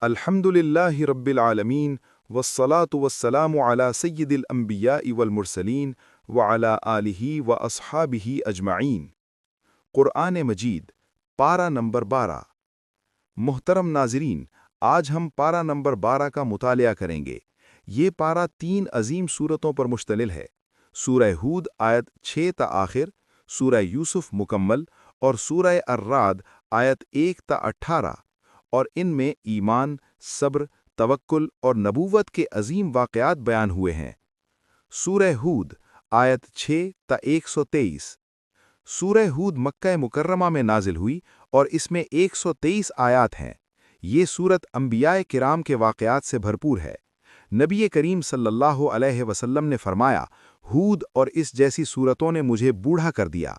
الحمدللہ رب العالمین والصلاة والسلام علی سید الانبیاء والمرسلین وعلی آلہ واصحابہ اجمعین۔ قرآن مجید پارہ نمبر 12۔ محترم ناظرین، آج ہم پارہ نمبر 12 کا مطالعہ کریں گے۔ یہ پارہ 3 عظیم سورتوں پر مشتمل ہے: سورہ ہود آیت 6 تا آخر، سورہ یوسف مکمل اور سورہ الرعد آیت 1 تا 18، اور ان میں ایمان، صبر، توکل اور نبوت کے عظیم واقعات بیان ہوئے ہیں۔ سورہ ہود آیت 6 تا 123۔ سورہ ہود مکہ مکرمہ میں نازل ہوئی اور اس میں 123 آیات ہیں۔ یہ سورت انبیاء کرام کے واقعات سے بھرپور ہے۔ نبی کریم صلی اللہ علیہ وسلم نے فرمایا، ہود اور اس جیسی سورتوں نے مجھے بوڑھا کر دیا،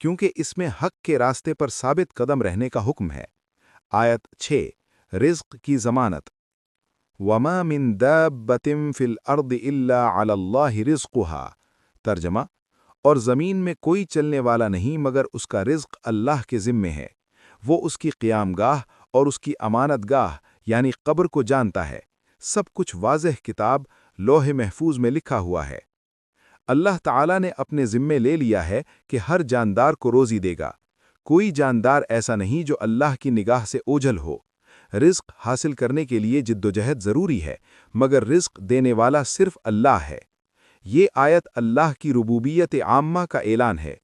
کیونکہ اس میں حق کے راستے پر ثابت قدم رہنے کا حکم ہے۔ آیت 6، رزق کی ضمانت۔ وَمَا مِن دَابَّةٍ فِي الْأَرْضِ إِلَّا عَلَى اللَّهِ رِزْقُهَا۔ ترجمہ: اور زمین میں کوئی چلنے والا نہیں مگر اس کا رزق اللہ کے ذمے ہے۔ وہ اس کی قیام گاہ اور اس کی امانت گاہ یعنی قبر کو جانتا ہے۔ سب کچھ واضح کتاب لوح محفوظ میں لکھا ہوا ہے۔ اللہ تعالیٰ نے اپنے ذمے لے لیا ہے کہ ہر جاندار کو روزی دے گا۔ کوئی جاندار ایسا نہیں جو اللہ کی نگاہ سے اوجھل ہو۔ رزق حاصل کرنے کے لیے جدوجہد ضروری ہے، مگر رزق دینے والا صرف اللہ ہے۔ یہ آیت اللہ کی ربوبیت عامہ کا اعلان ہے۔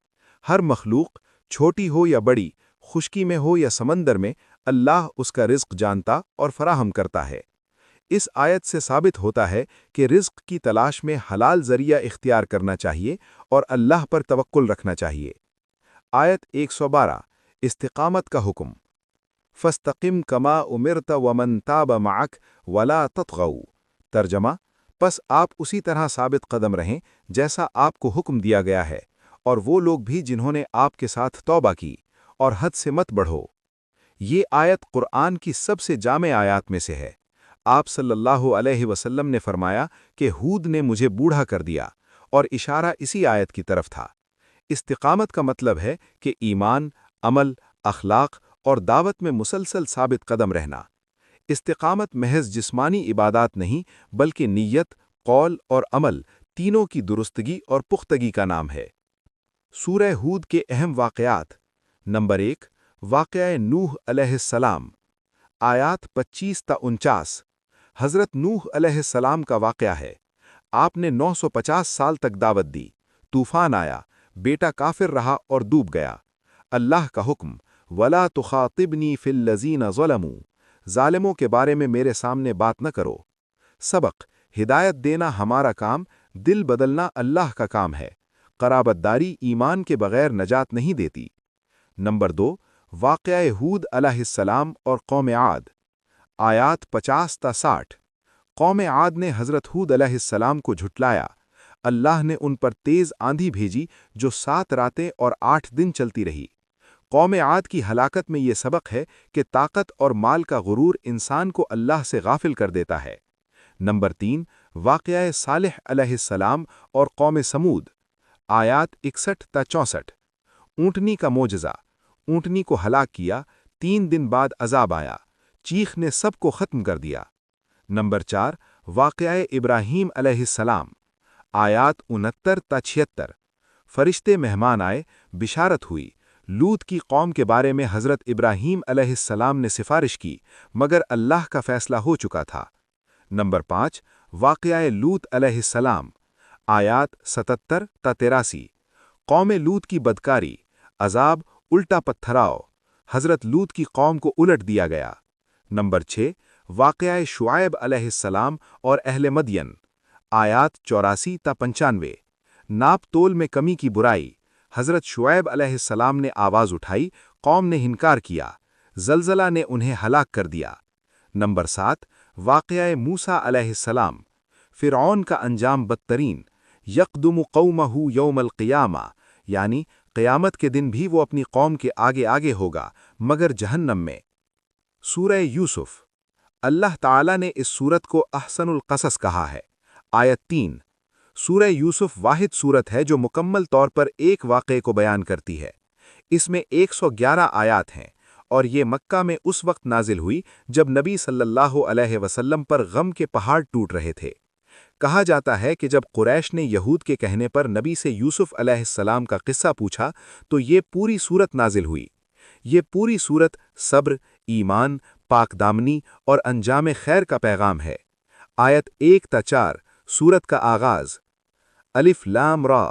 ہر مخلوق، چھوٹی ہو یا بڑی، خشکی میں ہو یا سمندر میں، اللہ اس کا رزق جانتا اور فراہم کرتا ہے۔ اس آیت سے ثابت ہوتا ہے کہ رزق کی تلاش میں حلال ذریعہ اختیار کرنا چاہیے اور اللہ پر توکل رکھنا چاہیے۔ آیت 112، استقامت کا حکم۔ فَاسْتَقِمْ كَمَا أُمِرْتَ وَمَنْ تَابَ مَعَكَ وَلَا تَطْغَوْا۔ ترجمہ: پس آپ اسی طرح ثابت قدم رہیں جیسا آپ کو حکم دیا گیا ہے، اور وہ لوگ بھی جنہوں نے آپ کے ساتھ توبہ کی، اور حد سے مت بڑھو۔ یہ آیت قرآن کی سب سے جامع آیات میں سے ہے۔ آپ صلی اللہ علیہ وسلم نے فرمایا کہ ہود نے مجھے بوڑھا کر دیا، اور اشارہ اسی آیت کی طرف تھا۔ استقامت کا مطلب ہے کہ ایمان، عمل، اخلاق اور دعوت میں مسلسل ثابت قدم رہنا۔ استقامت محض جسمانی عبادات نہیں بلکہ نیت، قول اور عمل تینوں کی درستگی اور پختگی کا نام ہے۔ سورہ ہود کے اہم واقعات۔ نمبر 1، واقعہ نوح علیہ السلام، آیات 25 تا 49۔ حضرت نوح علیہ السلام کا واقعہ ہے۔ آپ نے 950 سال تک دعوت دی، طوفان آیا، بیٹا کافر رہا اور ڈوب گیا۔ اللہ کا حکم، وَلَا تُخَاطِبْنِي فِي الَّذِينَ ظَلَمُوا۔ ظالموں کے بارے میں میرے سامنے بات نہ کرو۔ سبق: ہدایت دینا ہمارا کام، دل بدلنا اللہ کا کام ہے۔ قرابت داری ایمان کے بغیر نجات نہیں دیتی۔ نمبر 2، واقعہ ہود علیہ السلام اور قوم عاد، آیات 50 تا 60۔ قوم عاد نے حضرت ہود علیہ السلام کو جھٹلایا۔ اللہ نے ان پر تیز آندھی بھیجی جو 7 راتیں اور 8 دن چلتی رہی۔ قوم عاد کی ہلاکت میں یہ سبق ہے کہ طاقت اور مال کا غرور انسان کو اللہ سے غافل کر دیتا ہے۔ نمبر 3، واقعہ صالح علیہ السلام اور قوم سمود، آیات 61 تا 64۔ اونٹنی کا معجزہ، اونٹنی کو ہلاک کیا، 3 دن بعد عذاب آیا، چیخ نے سب کو ختم کر دیا۔ نمبر 4، واقعہ ابراہیم علیہ السلام، آیات 69 تا 76۔ فرشتے مہمان آئے، بشارت ہوئی۔ لوط کی قوم کے بارے میں حضرت ابراہیم علیہ السلام نے سفارش کی، مگر اللہ کا فیصلہ ہو چکا تھا۔ نمبر 5، واقعہ لوط علیہ السلام، آیات 77 تا 83۔ قوم لوط کی بدکاری، عذاب، الٹا پتھراؤ، حضرت لوط کی قوم کو الٹ دیا گیا۔ نمبر 6، واقعہ شعیب علیہ السلام اور اہل مدین، آیات 84 تا 95۔ ناپ تول میں کمی کی برائی، حضرت شعیب علیہ السلام نے آواز اٹھائی، قوم نے انکار کیا، زلزلہ نے انہیں ہلاک کر دیا۔ نمبر 7، واقعہ موسیٰ علیہ السلام، فرعون کا انجام بدترین، یقدم قومہ یوم القیامہ، یعنی قیامت کے دن بھی وہ اپنی قوم کے آگے آگے ہوگا مگر جہنم میں۔ سورہ یوسف، اللہ تعالیٰ نے اس سورت کو احسن القصص کہا ہے۔ آیت 3، سورہ یوسف واحد سورت ہے جو مکمل طور پر ایک واقعے کو بیان کرتی ہے۔ اس میں 111 آیات ہیں اور یہ مکہ میں اس وقت نازل ہوئی جب نبی صلی اللہ علیہ وسلم پر غم کے پہاڑ ٹوٹ رہے تھے۔ کہا جاتا ہے کہ جب قریش نے یہود کے کہنے پر نبی سے یوسف علیہ السلام کا قصہ پوچھا تو یہ پوری صورت نازل ہوئی۔ یہ پوری صورت صبر، ایمان، پاک دامنی اور انجام خیر کا پیغام ہے۔ آیت 1 تا 4 سورت کا آغاز الف لام را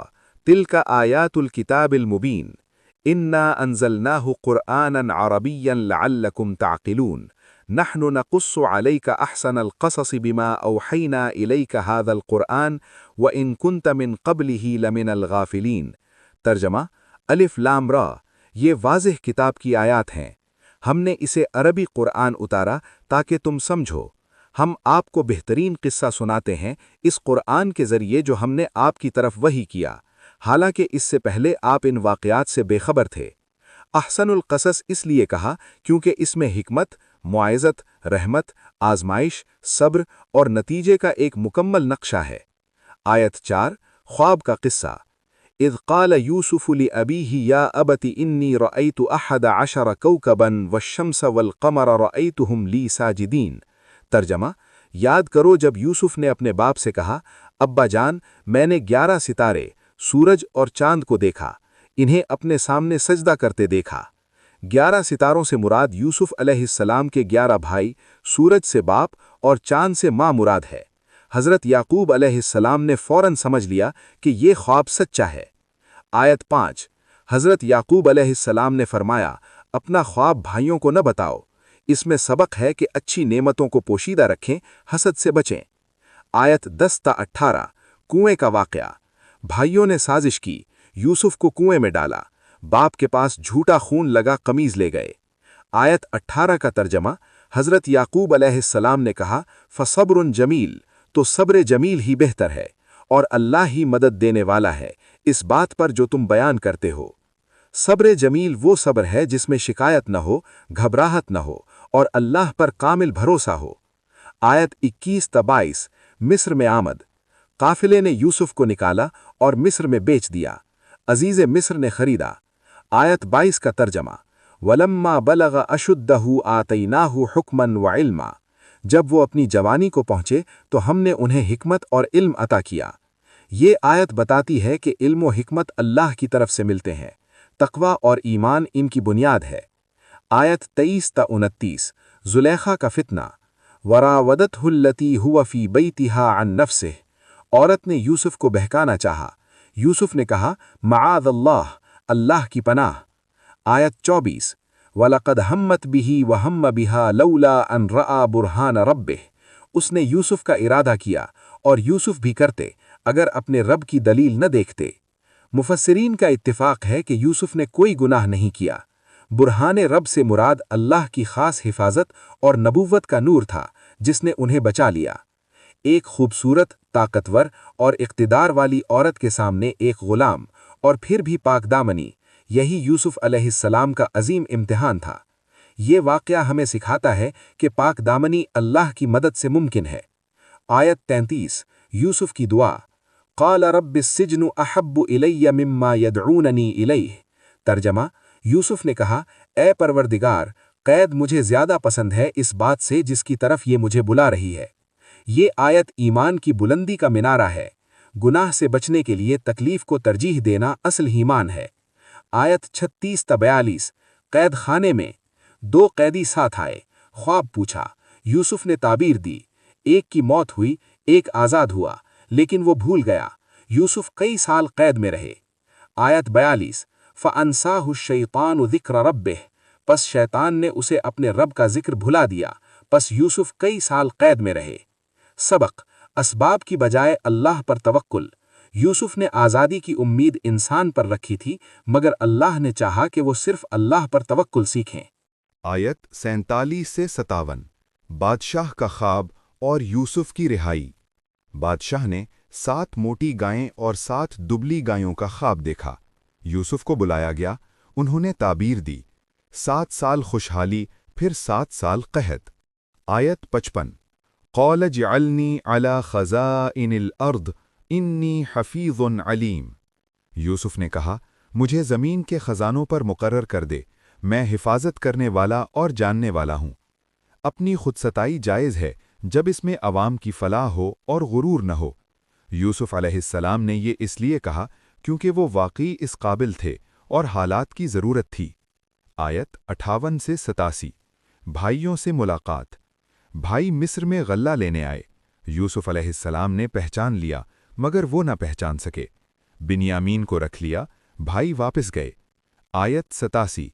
تلک آیات الکتاب المبین انا انزلناہ قرآنا عربیا لعلکم تعقلون نحن نقص عليك احسن القصص بما اوحينا اليك هذا القرآن وان كنت من قبله لمن الغافلين۔ ترجمہ الف لام را، یہ واضح کتاب کی آیات ہیں، ہم نے اسے عربی قرآن اتارا تاکہ تم سمجھو۔ ہم آپ کو بہترین قصہ سناتے ہیں اس قرآن کے ذریعے جو ہم نے آپ کی طرف وحی کیا، حالانکہ اس سے پہلے آپ ان واقعات سے بے خبر تھے۔ احسن القصص اس لیے کہا کیونکہ اس میں حکمت، معزت، رحمت، آزمائش، صبر اور نتیجے کا ایک مکمل نقشہ ہے۔ آیت 4 خواب کا قصہ اذ قال یوسف لأبیہ یا ابت انی رأیت 11 کوکبا والشمس والقمر رأیتہم لی ساجدین۔ ترجمہ یاد کرو جب یوسف نے اپنے باپ سے کہا، ابا جان میں نے 11 ستارے، سورج اور چاند کو دیکھا، انہیں اپنے سامنے سجدہ کرتے دیکھا۔ 11 ستاروں سے مراد یوسف علیہ السلام کے 11 بھائی، سورج سے باپ اور چاند سے ماں مراد ہے۔ حضرت یعقوب علیہ السلام نے فوراً سمجھ لیا کہ یہ خواب سچا ہے۔ آیت 5 حضرت یعقوب علیہ السلام نے فرمایا، اپنا خواب بھائیوں کو نہ بتاؤ، اس میں سبق ہے کہ اچھی نعمتوں کو پوشیدہ رکھیں، حسد سے بچیں۔ آیت 10 تا 18 کنویں کا واقعہ بھائیوں نے سازش کی، یوسف کو کنویں میں ڈالا، باپ کے پاس جھوٹا خون لگا قمیض لے گئے۔ آیت 18 کا ترجمہ حضرت یعقوب علیہ السلام نے کہا فصبر جمیل، تو صبر جمیل ہی بہتر ہے، اور اللہ ہی مدد دینے والا ہے اس بات پر جو تم بیان کرتے ہو۔ صبر جمیل وہ صبر ہے جس میں شکایت نہ ہو، گھبراہٹ نہ ہو اور اللہ پر کامل بھروسہ ہو۔ آیت 21 تا 22 مصر میں آمد قافلے نے یوسف کو نکالا اور مصر میں بیچ دیا، عزیز مصر نے خریدا۔ آیت 22 کا ترجمہ وَلَمَّا بَلَغَ أَشُدَّهُ آتَيْنَاهُ حُكْمًا وَعِلْمًا، جب وہ اپنی جوانی کو پہنچے تو ہم نے انہیں حکمت اور علم عطا کیا۔ یہ آیت بتاتی ہے کہ علم و حکمت اللہ کی طرف سے ملتے ہیں، تقوی اور ایمان ان کی بنیاد ہے۔ آیت 23 تا 29 زلیخا کا فتنہ وَرَاوَدَتْهُ الَّتِي هُوَ فِي بَيْتِهَا عَن نَفْسِهِ، عورت نے یوسف کو بہکانا چاہا، یوسف نے کہا معاذ اللہ، اللہ کی پناہ۔ آیت 24 وَلَقَدْ هَمَّتْ بِهِ وَهَمَّ بِهَا لَوْلَا أَنْ رَأَى بُرْهَانَ رَبِّهِ، اس نے یوسف کا ارادہ کیا اور یوسف بھی کرتے اگر اپنے رب کی دلیل نہ دیکھتے۔ مفسرین کا اتفاق ہے کہ یوسف نے کوئی گناہ نہیں کیا۔ برہان رب سے مراد اللہ کی خاص حفاظت اور نبوت کا نور تھا جس نے انہیں بچا لیا۔ ایک خوبصورت، طاقتور اور اقتدار والی عورت کے سامنے ایک غلام اور پھر بھی پاک دامنی، یہی یوسف علیہ السلام کا عظیم امتحان تھا۔ یہ واقعہ ہمیں سکھاتا ہے کہ پاک دامنی اللہ کی مدد سے ممکن ہے۔ آیت 33 یوسف کی دعا قال رب السجن احب الی مما یدعوننی الیہ۔ ترجمہ یوسف نے کہا اے پروردگار، قید مجھے زیادہ پسند ہے اس بات سے جس کی طرف یہ مجھے بلا رہی ہے۔ یہ آیت ایمان کی بلندی کا منارہ ہے۔ گناہ سے بچنے کے لیے تکلیف کو ترجیح دینا اصل ایمان ہے۔ آیت 36 تا 42 قید خانے میں 2 قیدی ساتھ آئے، خواب پوچھا، یوسف نے تعبیر دی، ایک کی موت ہوئی، ایک آزاد ہوا، لیکن وہ بھول گیا۔ یوسف کئی سال قید میں رہے۔ آیت 42 فَأَنْسَاهُ الشَّيْطَانُ ذِكْرَ رَبِّهِ، پس شیطان نے اسے اپنے رب کا ذکر بھلا دیا، پس یوسف کئی سال قید میں رہے۔ سبق اسباب کی بجائے اللہ پر توکل۔ یوسف نے آزادی کی امید انسان پر رکھی تھی، مگر اللہ نے چاہا کہ وہ صرف اللہ پر توکل سیکھیں۔ آیت 47 سے 57 بادشاہ کا خواب اور یوسف کی رہائی۔ بادشاہ نے 7 موٹی گائیں اور 7 دبلی گایوں کا خواب دیکھا۔ یوسف کو بلایا گیا، انہوں نے تعبیر دی، 7 سال خوشحالی، پھر 7 سال قحط۔ آیت 55 قال اجعلنی علی خزائن الارض انی حفیظ علیم۔ یوسف نے کہا مجھے زمین کے خزانوں پر مقرر کر دے، میں حفاظت کرنے والا اور جاننے والا ہوں۔ اپنی خود ستائی جائز ہے جب اس میں عوام کی فلاح ہو اور غرور نہ ہو۔ یوسف علیہ السلام نے یہ اس لیے کہا کیونکہ وہ واقعی اس قابل تھے اور حالات کی ضرورت تھی۔ آیت 58 سے 87۔ بھائیوں سے ملاقات۔ بھائی مصر میں غلہ لینے آئے۔ یوسف علیہ السلام نے پہچان لیا مگر وہ نہ پہچان سکے۔ بنیامین کو رکھ لیا، بھائی واپس گئے۔ آیت 87۔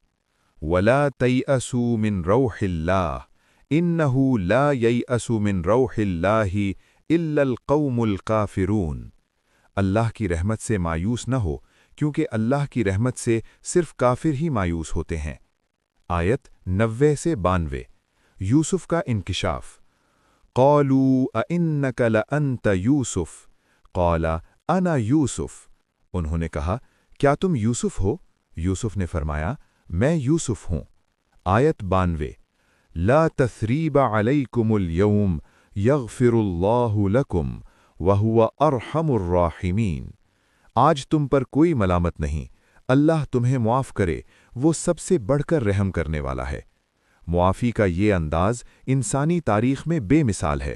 وَلَا تَيْأَسُوا مِن رَوْحِ اللَّهِ إِنَّهُ لَا يَيْأَسُ مِن رَوْحِ اللَّهِ إِلَّا الْقَوْمُ الْكَافِرُونَ۔ اللہ کی رحمت سے مایوس نہ ہو کیونکہ اللہ کی رحمت سے صرف کافر ہی مایوس ہوتے ہیں۔ آیت 90 سے 92۔ یوسف کا انکشاف۔ قَالُوا أَإِنَّكَ لَأَنْتَ يُوسُف قَالَ أَنَا يُوسُف۔ انہوں نے کہا کیا تم یوسف ہو؟ یوسف نے فرمایا میں یوسف ہوں۔ آیت 92۔ لا تثریب علیکم اليوم یغفر اللہ لکم وہو ارحم الراحمین۔ آج تم پر کوئی ملامت نہیں، اللہ تمہیں معاف کرے، وہ سب سے بڑھ کر رحم کرنے والا ہے۔ معافی کا یہ انداز انسانی تاریخ میں بے مثال ہے۔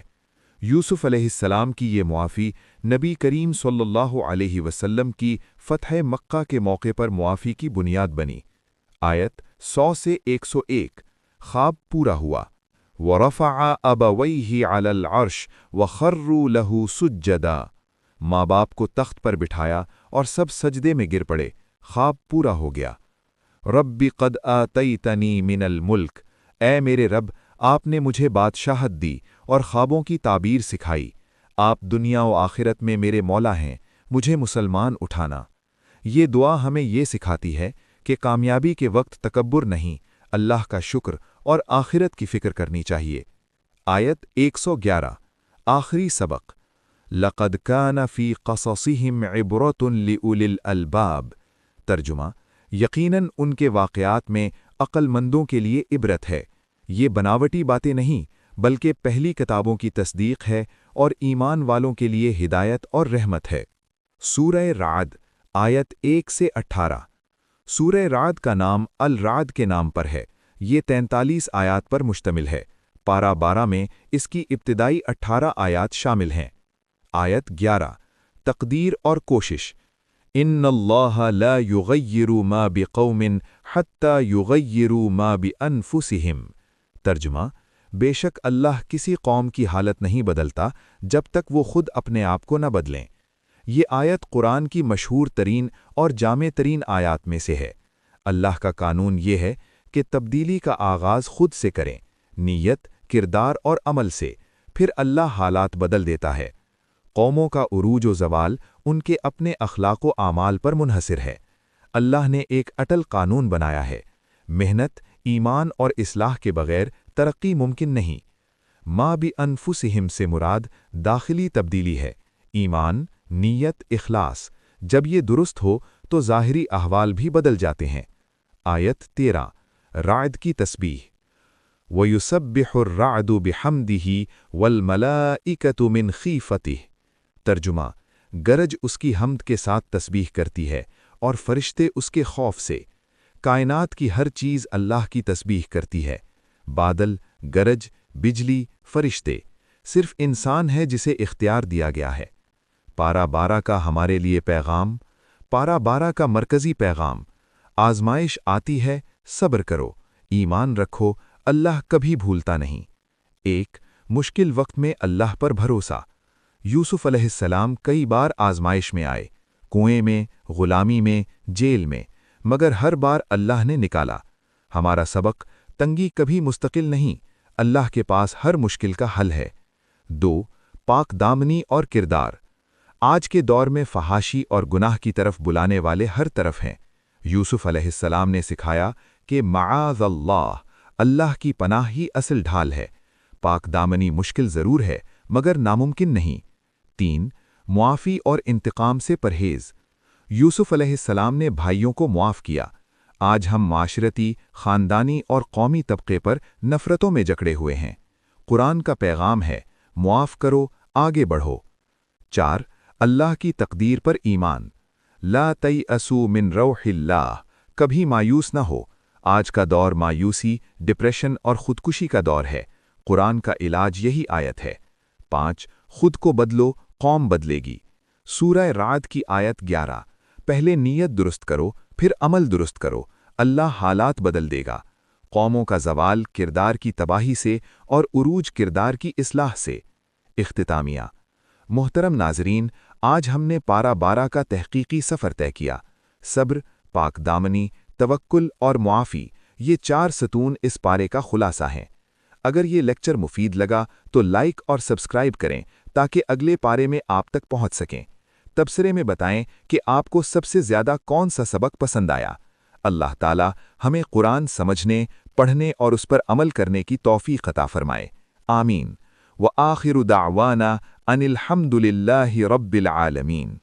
یوسف علیہ السلام کی یہ معافی نبی کریم صلی اللہ علیہ وسلم کی فتح مکہ کے موقع پر معافی کی بنیاد بنی۔ آیت 100 سے 101۔ خواب پورا ہوا۔ وَرَفَعَ أَبَوَيْهِ عَلَى الْعَرْشِ وَخَرُّوا لَهُ سُجَّدًا۔ ماں باپ کو تخت پر بٹھایا اور سب سجدے میں گر پڑے۔ خواب پورا ہو گیا۔ رَبِّ قَدْ آتَيْتَنِي مِنَ الْمُلْكِ۔ اے میرے رب، آپ نے مجھے بادشاہت دی اور خوابوں کی تعبیر سکھائی۔ آپ دنیا و آخرت میں میرے مولا ہیں، مجھے مسلمان اٹھانا۔ یہ دعا ہمیں یہ سکھاتی ہے کہ کامیابی کے وقت تکبر نہیں، اللہ کا شکر اور آخرت کی فکر کرنی چاہیے۔ آیت 111۔ آخری سبق۔ لَقَدْ كَانَ فِي قَصَصِهِمْ عِبْرَةٌ لِأُولِي الْأَلْبَابِ۔ ترجمہ، یقیناً ان کے واقعات میں عقل مندوں کے لیے عبرت ہے۔ یہ بناوٹی باتیں نہیں بلکہ پہلی کتابوں کی تصدیق ہے اور ایمان والوں کے لیے ہدایت اور رحمت ہے۔ سورہ رعد، آیت 1 سے 18۔ سورہ رعد کا نام الرعد کے نام پر ہے۔ یہ 43 آیات پر مشتمل ہے۔ پارہ 12 میں اس کی ابتدائی 18 آیات شامل ہیں۔ آیت 11۔ تقدیر اور کوشش۔ ان اللہ لا یغیر ما بقوم حتی یغیروا ما بانفسہم۔ ترجمہ، بے شک اللہ کسی قوم کی حالت نہیں بدلتا جب تک وہ خود اپنے آپ کو نہ بدلیں۔ یہ آیت قرآن کی مشہور ترین اور جامع ترین آیات میں سے ہے۔ اللہ کا قانون یہ ہے کہ تبدیلی کا آغاز خود سے کریں، نیت، کردار اور عمل سے، پھر اللہ حالات بدل دیتا ہے۔ قوموں کا عروج و زوال ان کے اپنے اخلاق و اعمال پر منحصر ہے۔ اللہ نے ایک اٹل قانون بنایا ہے، محنت، ایمان اور اصلاح کے بغیر ترقی ممکن نہیں۔ ما بانفسہم سے مراد داخلی تبدیلی ہے، ایمان، نیت، اخلاص۔ جب یہ درست ہو تو ظاہری احوال بھی بدل جاتے ہیں۔ آیت 13۔ رعد کی تسبیح۔ وَيُسَبِّحُ الرَّعْدُ بِحَمْدِهِ وَالْمَلَائِكَةُ مِنْ خِیفَتِهِ۔ ترجمہ، گرج اس کی حمد کے ساتھ تسبیح کرتی ہے اور فرشتے اس کے خوف سے۔ کائنات کی ہر چیز اللہ کی تسبیح کرتی ہے، بادل، گرج، بجلی، فرشتے۔ صرف انسان ہے جسے اختیار دیا گیا ہے۔ پارہ 12 کا ہمارے لیے پیغام۔ پارہ 12 کا مرکزی پیغام: آزمائش آتی ہے، صبر کرو، ایمان رکھو، اللہ کبھی بھولتا نہیں۔ 1۔ مشکل وقت میں اللہ پر بھروسہ۔ یوسف علیہ السلام کئی بار آزمائش میں آئے، کنویں میں، غلامی میں، جیل میں، مگر ہر بار اللہ نے نکالا۔ ہمارا سبق: تنگی کبھی مستقل نہیں، اللہ کے پاس ہر مشکل کا حل ہے۔ 2۔ پاک دامنی اور کردار۔ آج کے دور میں فحاشی اور گناہ کی طرف بلانے والے ہر طرف ہیں۔ یوسف علیہ السلام نے سکھایا کہ معاذ اللہ، اللہ کی پناہ ہی اصل ڈھال ہے۔ پاک دامنی مشکل ضرور ہے مگر ناممکن نہیں۔ 3۔ معافی اور انتقام سے پرہیز۔ یوسف علیہ السلام نے بھائیوں کو معاف کیا۔ آج ہم معاشرتی، خاندانی اور قومی طبقے پر نفرتوں میں جکڑے ہوئے ہیں۔ قرآن کا پیغام ہے: معاف کرو، آگے بڑھو۔ 4۔ اللہ کی تقدیر پر ایمان۔ لا تیأسوا من روح اللہ، کبھی مایوس نہ ہو، آج کا دور مایوسی، ڈپریشن اور خودکشی کا دور ہے۔ قرآن کا علاج یہی آیت ہے۔ 5 خود کو بدلو، قوم بدلے گی۔ سورہ رعد کی آیت 11۔ پہلے نیت درست کرو، پھر عمل درست کرو، اللہ حالات بدل دے گا۔ قوموں کا زوال کردار کی تباہی سے اور عروج کردار کی اصلاح سے۔ اختتامیہ۔ محترم ناظرین، آج ہم نے پارہ 12 کا تحقیقی سفر طے کیا۔ صبر، پاک دامنی، توکل اور معافی، یہ 4 ستون اس پارے کا خلاصہ ہیں۔ اگر یہ لیکچر مفید لگا تو لائک اور سبسکرائب کریں تاکہ اگلے پارے میں آپ تک پہنچ سکیں۔ تبصرے میں بتائیں کہ آپ کو سب سے زیادہ کون سا سبق پسند آیا۔ اللہ تعالی ہمیں قرآن سمجھنے، پڑھنے اور اس پر عمل کرنے کی توفیق عطا فرمائے۔ آمین۔ وآخر دعوانا ان الحمد للہ رب العالمین۔